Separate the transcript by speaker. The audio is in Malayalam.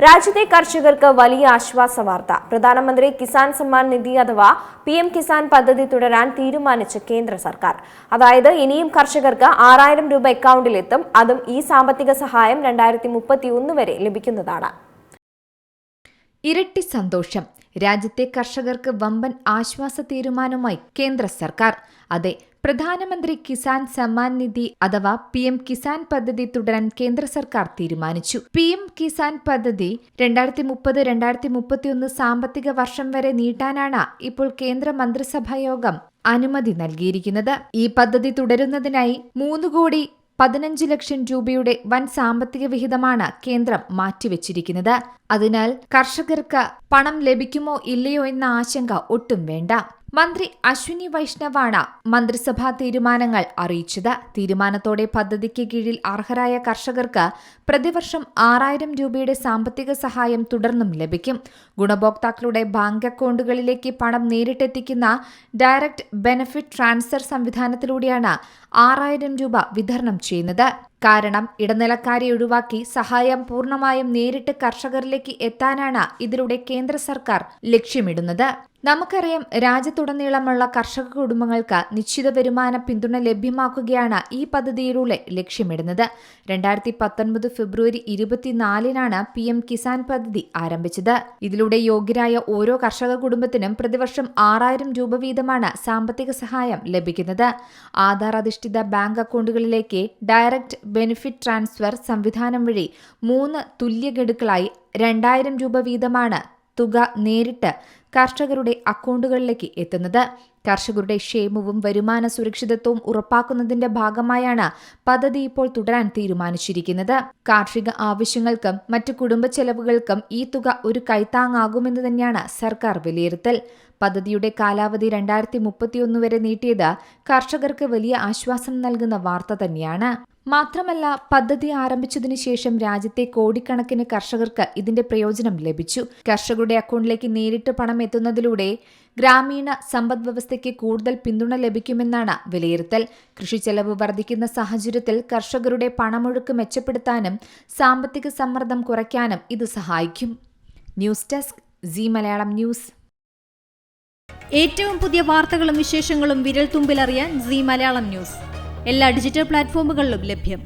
Speaker 1: രാജ്യത്തെ കർഷകർക്ക് വലിയ ആശ്വാസ വാർത്ത. പ്രധാനമന്ത്രി കിസാൻ സമ്മാൻ നിധി അഥവാ PM കിസാൻ പദ്ധതി തുടരാൻ തീരുമാനിച്ച കേന്ദ്ര സർക്കാർ. അതായത് ഇനിയും കർഷകർക്ക് 6000 രൂപ അക്കൗണ്ടിലെത്തും. അതും ഈ സാമ്പത്തിക സഹായം 2031 വരെ ലഭിക്കുന്നതാണ്.
Speaker 2: ഇരട്ടി സന്തോഷം. രാജ്യത്തെ കർഷകർക്ക് വമ്പൻ ആശ്വാസ തീരുമാനവുമായി കേന്ദ്ര സർക്കാർ. അതെ, പ്രധാനമന്ത്രി കിസാൻ സമ്മാൻ നിധി അഥവാ PM കിസാൻ പദ്ധതി തുടരാൻ കേന്ദ്ര സർക്കാർ തീരുമാനിച്ചു. PM കിസാൻ പദ്ധതി 2030-2031 സാമ്പത്തിക വർഷം വരെ നീട്ടാനാണ് ഇപ്പോൾ കേന്ദ്ര മന്ത്രിസഭാ യോഗം അനുമതി നൽകിയിരിക്കുന്നത്. ഈ പദ്ധതി തുടരുന്നതിനായി 3,15 ലക്ഷം രൂപയുടെ വൻ സാമ്പത്തിക വിഹിതമാണ് കേന്ദ്രം മാറ്റിവെച്ചിരിക്കുന്നത്. അതിനാൽ കർഷകർക്ക് പണം ലഭിക്കുമോ ഇല്ലയോ എന്ന ആശങ്ക ഒട്ടും വേണ്ട. മന്ത്രി അശ്വിനി വൈഷ്ണവാണ് മന്ത്രിസഭാ തീരുമാനങ്ങൾ അറിയിച്ചത്. തീരുമാനത്തോടെ പദ്ധതിക്ക് കീഴിൽ അർഹരായ കർഷകർക്ക് പ്രതിവർഷം 6000 രൂപയുടെ സാമ്പത്തിക സഹായം തുടർന്നും ലഭിക്കും. ഗുണഭോക്താക്കളുടെ ബാങ്ക് അക്കൗണ്ടുകളിലേക്ക് പണം നേരിട്ടെത്തിക്കുന്ന ഡയറക്റ്റ് ബെനഫിറ്റ് ട്രാൻസ്ഫർ സംവിധാനത്തിലൂടെയാണ് 6000 രൂപ വിതരണം ചെയ്യുന്നത്. കാരണം ഇടനിലക്കാരെ ഒഴിവാക്കി സഹായം പൂർണ്ണമായും നേരിട്ട് കർഷകരിലേക്ക് എത്താനാണ് ഇതിലൂടെ കേന്ദ്ര സർക്കാർ ലക്ഷ്യമിടുന്നത്. നമുക്കറിയാം, രാജ്യത്തുടനീളമുള്ള കർഷക കുടുംബങ്ങൾക്ക് നിശ്ചിത വരുമാന പിന്തുണ ലഭ്യമാക്കുകയാണ് ഈ പദ്ധതിയിലൂടെ ലക്ഷ്യമിടുന്നത്. 2019 ഫെബ്രുവരി 24-നാണ് PM കിസാൻ പദ്ധതി ആരംഭിച്ചത്. ഇതിലൂടെ യോഗ്യരായ ഓരോ കർഷക കുടുംബത്തിനും പ്രതിവർഷം 6000 രൂപ വീതമാണ് സാമ്പത്തിക സഹായം ലഭിക്കുന്നത്. ആധാർ അധിഷ്ഠിത ബാങ്ക് അക്കൗണ്ടുകളിലേക്ക് ഡയറക്റ്റ് ബെനിഫിറ്റ് ട്രാൻസ്ഫർ സംവിധാനം വഴി 3 തുല്യ ഗഡുക്കളായി 2000 രൂപ വീതമാണ് തുക നേരിട്ട് കർഷകരുടെ അക്കൗണ്ടുകളിലേക്ക് എത്തുന്നത്. കർഷകരുടെ ക്ഷേമവും വരുമാന സുരക്ഷിതത്വവും ഉറപ്പാക്കുന്നതിന്റെ ഭാഗമായാണ് പദ്ധതി ഇപ്പോൾ തുടരാൻ തീരുമാനിച്ചിരിക്കുന്നത്. കാർഷിക ആവശ്യങ്ങൾക്കും മറ്റു കുടുംബ ചെലവുകൾക്കും ഈ തുക ഒരു കൈത്താങ്ങാകുമെന്ന് തന്നെയാണ് സർക്കാർ വിലയിരുത്തൽ. പദ്ധതിയുടെ കാലാവധി 2031 വരെ നീട്ടിയത് കർഷകർക്ക് വലിയ ആശ്വാസം നൽകുന്ന വാർത്ത തന്നെയാണ്. മാത്രമല്ല, പദ്ധതി ആരംഭിച്ചതിനു ശേഷം രാജ്യത്തെ കോടിക്കണക്കിന് കർഷകർക്ക് ഇതിന്റെ പ്രയോജനം ലഭിച്ചു. കർഷകരുടെ അക്കൗണ്ടിലേക്ക് നേരിട്ട് പണം എത്തുന്നതിലൂടെ ഗ്രാമീണ സമ്പദ് വ്യവസ്ഥയ്ക്ക് കൂടുതൽ പിന്തുണ ലഭിക്കുമെന്നാണ് വിലയിരുത്തൽ. കൃഷിച്ചെലവ് വർദ്ധിക്കുന്ന സാഹചര്യത്തിൽ കർഷകരുടെ പണമൊഴുക്ക് മെച്ചപ്പെടുത്താനും സാമ്പത്തിക സമ്മർദ്ദം കുറയ്ക്കാനും ഇത് സഹായിക്കും. News desk Zee Malayalam news.
Speaker 3: ഏറ്റവും പുതിയ വാർത്തകളും വിശേഷങ്ങളും വിരൽ തുമ്പിലറിയാൻ സീ മലയാളം ന്യൂസ് എല്ലാ ഡിജിറ്റൽ പ്ലാറ്റ്ഫോമുകളിലും ലഭ്യം.